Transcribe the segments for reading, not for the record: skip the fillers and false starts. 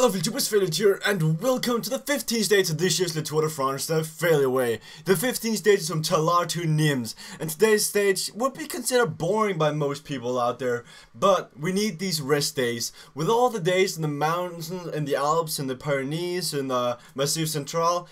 Hello VTubers, Failed here, and welcome to the 15 stages of this year's Le Tour de France, the Failaway. The 15 stages from Talar to Nimes, and today's stage would be considered boring by most people out there, but we need these rest days. With all the days in the mountains, in the Alps, in the Pyrenees, in the Massif Central,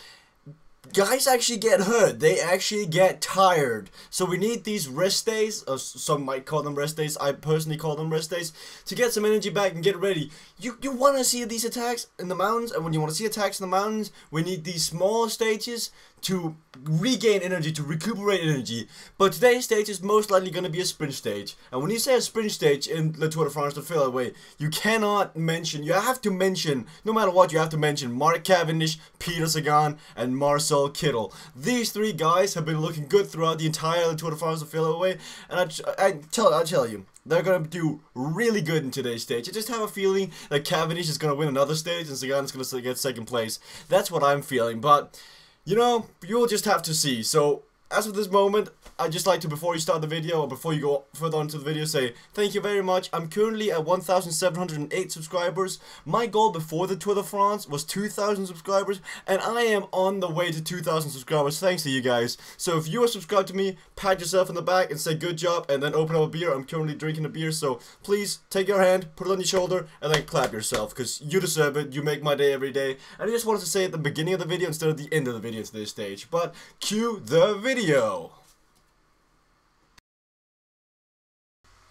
guys actually get hurt, they actually get tired, so we need these rest days, or some might call them rest days, I personally call them rest days, to get some energy back and get ready. You want to see these attacks in the mountains, and when you want to see attacks in the mountains, we need these small stages to regain energy, to recuperate energy. But today's stage is most likely going to be a sprint stage, and when you say a sprint stage in Le Tour de France, the Failaway, you cannot mention, you have to mention, no matter what, you have to mention Mark Cavendish, Peter Sagan, and Marcel Kittel. These three guys have been looking good throughout the entire Le Tour de France, the Failaway, and I'll tell you, they're going to do really good in today's stage. I just have a feeling that Cavendish is going to win another stage and Sagan is going to get second place. That's what I'm feeling, but you know, you'll just have to see. So, as of this moment, I'd just like to, before you start the video, or before you go further on to the video, say thank you very much. I'm currently at 1,708 subscribers. My goal before the Tour de France was 2,000 subscribers, and I am on the way to 2,000 subscribers thanks to you guys. So if you are subscribed to me, pat yourself on the back and say good job, and then open up a beer. I'm currently drinking a beer, so please take your hand, put it on your shoulder, and then clap yourself, because you deserve it. You make my day every day. And I just wanted to say at the beginning of the video instead of the end of the video to this stage. But cue the video.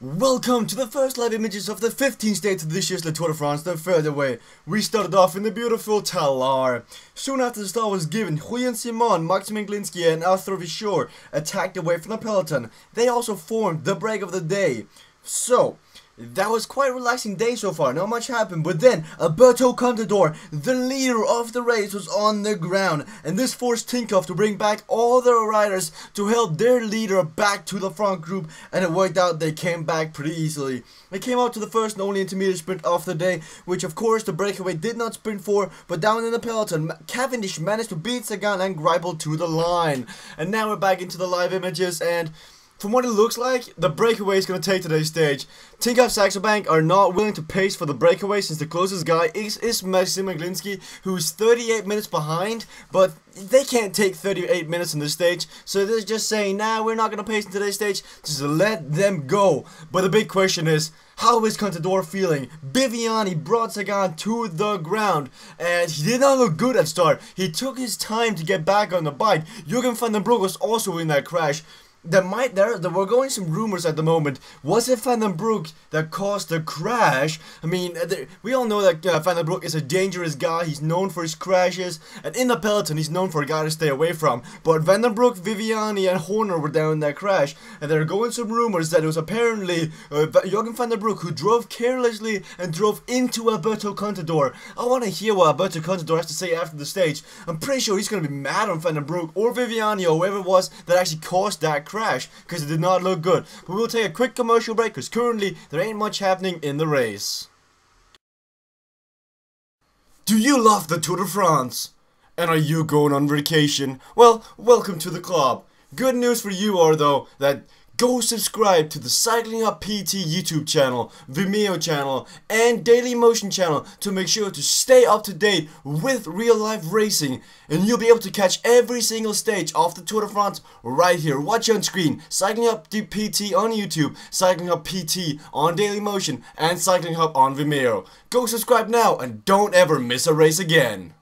Welcome to the first live images of the 15th stage of this year's Le Tour de France, the Failaway. We started off in the beautiful Talar. Soon after the start was given, Julian Simon, Maxime Glinsky and Arthur Vichor attacked away from the peloton. They also formed the break of the day. So, that was quite a relaxing day so far, not much happened, but then Alberto Contador, the leader of the race, was on the ground, and this forced Tinkoff to bring back all their riders to help their leader back to the front group, and it worked out. They came back pretty easily. They came out to the first and only intermediate sprint of the day, which of course the Breakaway did not sprint for, but down in the peloton, Cavendish managed to beat Sagan and Greipel to the line. And now we're back into the live images, and from what it looks like, the Breakaway is going to take today's stage. Tinkoff Saxo Bank are not willing to pace for the Breakaway since the closest guy is Maxime Glinsky, who's 38 minutes behind, but they can't take 38 minutes in this stage, so they're just saying, nah, we're not going to pace in today's stage, just let them go. But the big question is, how is Contador feeling? Viviani brought Sagan to the ground, and he did not look good at start. He took his time to get back on the bike. Jürgen van den Broek was also in that crash. There were going some rumors at the moment. Was it Van den Broek that caused the crash? I mean, we all know that Van den Broek is a dangerous guy. He's known for his crashes, and in the peloton, he's known for a guy to stay away from. But Van den Broek, Viviani, and Horner were down in that crash, and there are going some rumors that it was apparently Jürgen van den Broek who drove carelessly and drove into Alberto Contador. I want to hear what Alberto Contador has to say after the stage. I'm pretty sure he's going to be mad on Van den Broek or Viviani or whoever it was that actually caused that crash, because it did not look good. But we'll take a quick commercial break because currently there ain't much happening in the race. Do you love the Tour de France? And are you going on vacation? Well, welcome to the club. Good news for you are though that go subscribe to the Cycling Up PT YouTube channel, Vimeo channel, and Daily Motion channel to make sure to stay up to date with real life racing. And you'll be able to catch every single stage of the Tour de France right here. Watch on screen. Cycling Up PT on YouTube, Cycling Up PT on Daily Motion, and Cycling Hub on Vimeo. Go subscribe now and don't ever miss a race again.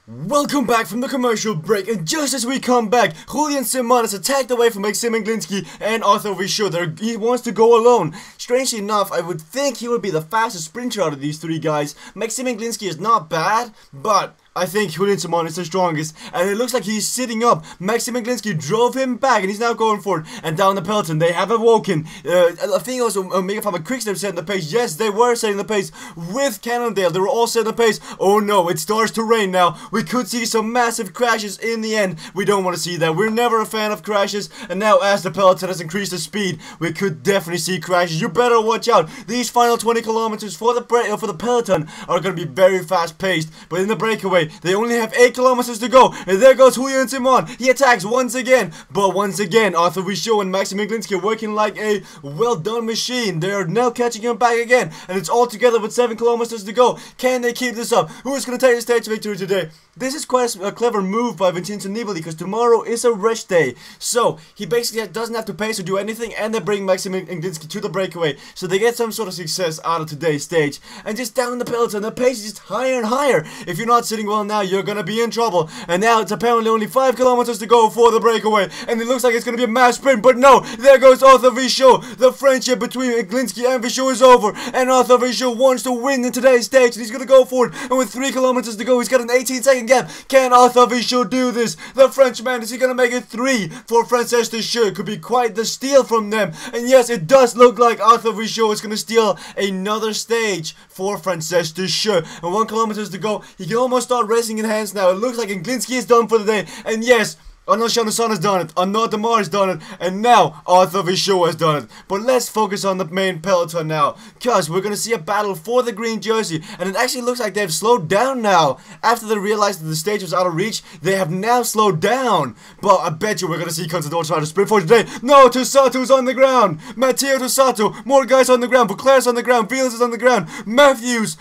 Welcome back from the commercial break, and just as we come back, Julian Simon is attacked away from Maxime Glinsky and Arthur Vichor. He wants to go alone. Strangely enough, I would think he would be the fastest sprinter out of these three guys. Maxime Glinsky is not bad, but I think Julian Simon is the strongest, and it looks like he's sitting up. Maxime Glinsky drove him back, and he's now going for it. And down the peloton, they have awoken. I think also Omega Pharma Quickstep setting the pace. Yes, they were setting the pace with Cannondale. They were all setting the pace. Oh no, it starts to rain now. We could see some massive crashes in the end. We don't want to see that. We're never a fan of crashes. And now, as the peloton has increased the speed, we could definitely see crashes. You better watch out. These final 20 kilometers for the peloton are going to be very fast paced. But in the Breakaway, breakaway. They only have 8 kilometers to go. And there goes Julian Simon. He attacks once again. But once again, Arthur Vichot and Maximilian Glinsky are working like a well-done machine. They are now catching him back again. And it's all together with 7 kilometers to go. Can they keep this up? Who is going to take the stage victory today? This is quite a clever move by Vincenzo Nibali because tomorrow is a rest day. So he basically doesn't have to pace or do anything, and they bring Maximilian Glinsky to the breakaway. So they get some sort of success out of today's stage. And just down the peloton, the pace is just higher and higher. If you're not sitting well now, you're going to be in trouble. And now it's apparently only 5 kilometers to go for the breakaway. And it looks like it's going to be a mass sprint, but no, there goes Arthur Vichot. The friendship between Glinsky and Vichot is over. And Arthur Vichot wants to win in today's stage, and he's going to go for it. And with 3 kilometers to go, he's got an 18-second gap. Can Arthur Vichot do this? The Frenchman, is he going to make it 3 for Frances Deschamps? Could be quite the steal from them. And yes, it does look like Arthur Vichot is going to steal another stage for Frances Deschamps. And 1 kilometers to go, he can almost start racing in hands now. It looks like Glinsky is done for the day. And yes, Arnaud Chanusson has done it, Arnaud Demar has done it, and now Arthur Vichot has done it. But let's focus on the main peloton now, because we're going to see a battle for the green jersey, and it actually looks like they've slowed down now. After they realized that the stage was out of reach, they have now slowed down. But I bet you we're going to see Contador try to sprint for today. No, Tussato's on the ground. Matteo Tussato, more guys on the ground. Vauclair's on the ground, Felix is on the ground. Matthews,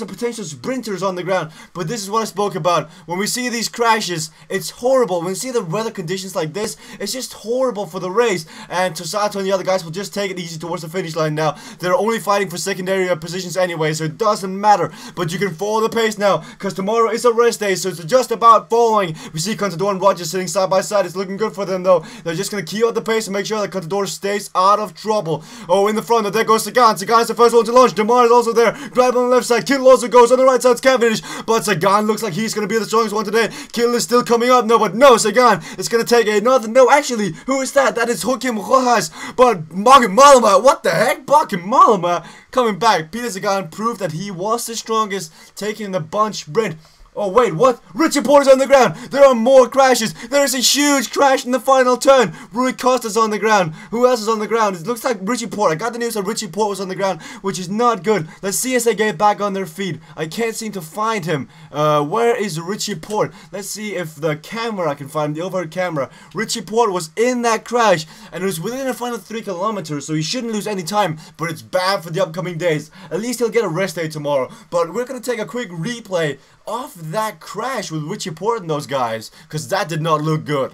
a potential sprinter, is on the ground. But this is what I spoke about. When we see these crashes, it's horrible. When we see the weather conditions like this, it's just horrible for the race. And Tussato and the other guys will just take it easy towards the finish line now. They're only fighting for secondary positions anyway, so it doesn't matter. But you can follow the pace now, because tomorrow is a rest day, so it's just about following. We see Contador and Rogers sitting side by side. It's looking good for them though. They're just going to keep up the pace and make sure that Contador stays out of trouble. Oh, in the front, there goes Sagan. Sagan's the first one to launch. Demar is also there. Grab on the left side. Kittel also goes on the right side. Cavendish. But Sagan looks like he's going to be the strongest one today. Kittel is still coming up. No, but no, Sagan. It's going to take another. No, actually, who is that? That is Joaquim Rojas. But Martin Malama, what the heck? Martin Malama coming back. Peter Sagan proved that he was the strongest, taking the bunch sprint. Oh wait, what? Richie Porte is on the ground. There are more crashes. There is a huge crash in the final turn. Rui Costa's on the ground. Who else is on the ground? It looks like Richie Porte. I got the news that Richie Porte was on the ground, which is not good. Let's see as they get back on their feet. I can't seem to find him. Where is Richie Porte? Let's see if the camera can find him, the overhead camera. Richie Porte was in that crash, and it was within the final 3 kilometers, so he shouldn't lose any time, but it's bad for the upcoming days. At least he'll get a rest day tomorrow. But we're going to take a quick replay of that crash with Richie Porte and those guys, because that did not look good.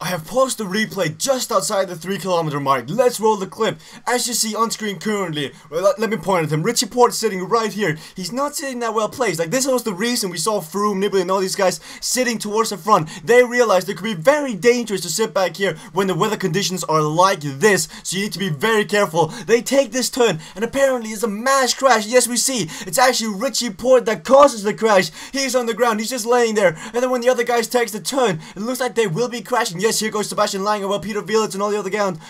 I have paused the replay just outside the 3 kilometer mark. Let's roll the clip. As you see on screen currently, well, let me point at him. Richie Porte sitting right here. He's not sitting that well placed. Like, this was the reason we saw Froome, Nibali, and all these guys sitting towards the front. They realized it could be very dangerous to sit back here when the weather conditions are like this. So you need to be very careful. They take this turn, and apparently it's a mass crash. Yes, we see. It's actually Richie Porte that causes the crash. He's on the ground. He's just laying there. And then when the other guys takes the turn, it looks like they will be crashing. Yes, here goes Sebastian Langer, well, Peter Felix and all the other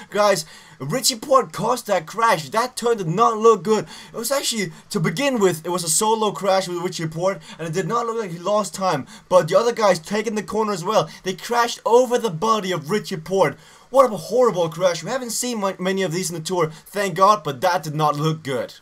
guys. Richie Porte caused that crash. That turn did not look good. It was actually, to begin with, it was a solo crash with Richie Porte, and it did not look like he lost time. But the other guys taking the corner as well, they crashed over the body of Richie Porte. What a horrible crash. We haven't seen many of these in the Tour, thank God, but that did not look good.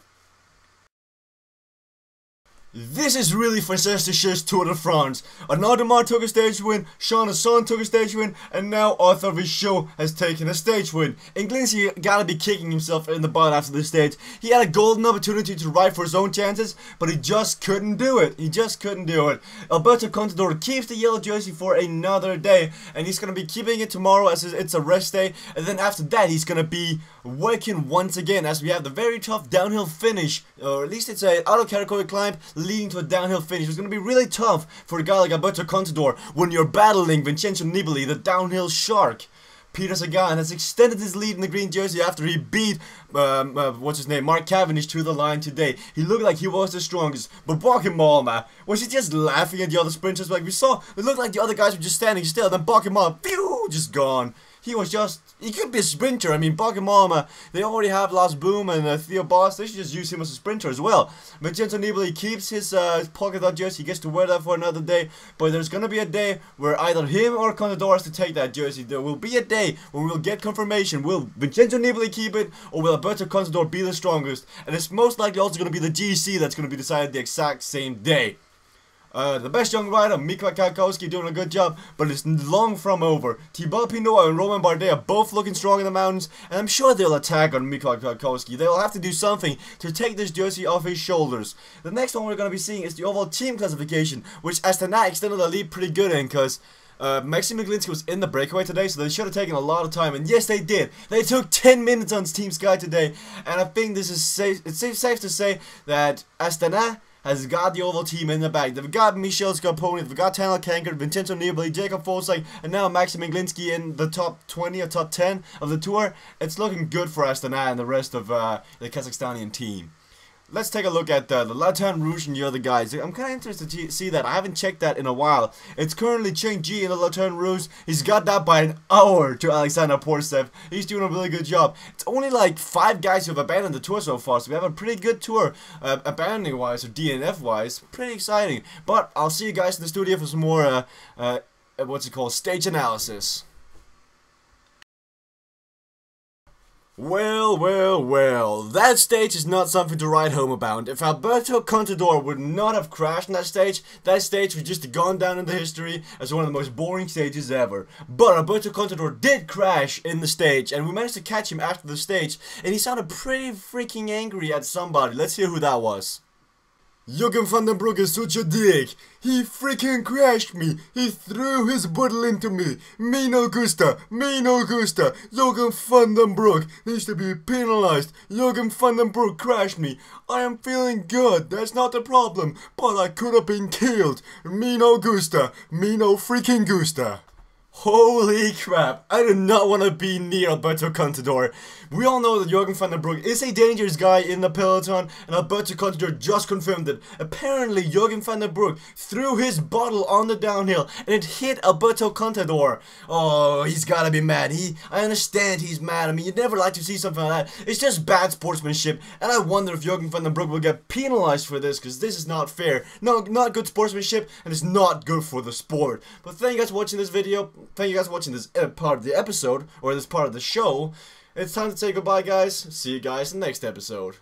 This is really Frances Deschamps' Tour de France. Arnaud Demar took a stage win, Chanusson took a stage win, and now Arthur Vichot has taken a stage win. And Glinsky gotta be kicking himself in the butt after this stage. He had a golden opportunity to ride for his own chances, but he just couldn't do it. He just couldn't do it. Alberto Contador keeps the yellow jersey for another day, and he's gonna be keeping it tomorrow as it's a rest day, and then after that he's gonna be working once again as we have the very tough downhill finish, or at least it's a auto-category climb leading to a downhill finish. It's going to be really tough for a guy like Alberto Contador when you're battling Vincenzo Nibali, the downhill shark. Peter Sagan has extended his lead in the green jersey after he beat Mark Cavendish to the line today. He looked like he was the strongest, but Joaquim Malma, was he just laughing at the other sprinters? Like we saw, it looked like the other guys were just standing still, then Joaquim Malma, phew, just gone. he could be a sprinter. I mean, Bagamama, they already have Last Boom and Theo Boss. They should just use him as a sprinter as well. Vincenzo Nibali keeps his polka dot jersey. He gets to wear that for another day. But there's going to be a day where either him or Contador has to take that jersey. There will be a day when we'll get confirmation. Will Vincenzo Nibali keep it, or will Alberto Contador be the strongest? And it's most likely also going to be the GC that's going to be decided the exact same day. The best young rider, Mika Kakowski, doing a good job, but it's long from over. Thibaut Pinot and Romain Bardet are both looking strong in the mountains, and I'm sure they'll attack on Mika Kakowski. They'll have to do something to take this jersey off his shoulders. The next one we're going to be seeing is the overall team classification, which Astana extended the lead pretty good in, because Maxim Glinski was in the breakaway today, so they should have taken a lot of time, and yes, they did. They took 10 minutes on Team Sky today, and I think this is safe. It's safe to say that Astana has got the overall team in the bag. They've got Michel Scarponi, they've got Tanel Kankert, Vincenzo Nibali, Jacob Forsberg, and now Maxim Glinski in the top 20 or top 10 of the tour. It's looking good for Astana and the rest of the Kazakhstani team. Let's take a look at the Latan Rouge and the other guys. I'm kind of interested to see that. I haven't checked that in a while. It's currently Cheng Ji in the Latan Rouge. He's got that by an hour to Alexander Porstev. He's doing a really good job. It's only like 5 guys who have abandoned the tour so far, so we have a pretty good tour, abandoning-wise or DNF-wise. Pretty exciting. But I'll see you guys in the studio for some more, stage analysis. Well, that stage is not something to write home about. If Alberto Contador would not have crashed in that stage would just have gone down into history as one of the most boring stages ever. But Alberto Contador did crash in the stage, and we managed to catch him after the stage, and he sounded pretty freaking angry at somebody. Let's hear who that was. Jürgen van den Broek is such a dick. He freaking crashed me. He threw his bottle into me. Me no gusta. Jürgen van den Broek needs to be penalized. Jürgen van den Broek crashed me. I am feeling good. That's not the problem. But I could have been killed. Me no gusta. Me no freaking gusta. Holy crap, I do not want to be near Alberto Contador. We all know that Jürgen van den Broek is a dangerous guy in the peloton, and Alberto Contador just confirmed it. Apparently, Jürgen van den Broek threw his bottle on the downhill, and it hit Alberto Contador. Oh, he's gotta be mad. I understand he's mad. I mean, you'd never like to see something like that. It's just bad sportsmanship, and I wonder if Jürgen van den Broek will get penalized for this, because this is not fair. No, not good sportsmanship, and it's not good for the sport. But thank you guys for watching this video. Thank you guys for watching this part of the episode, or this part of the show. It's time to say goodbye, guys. See you guys in the next episode.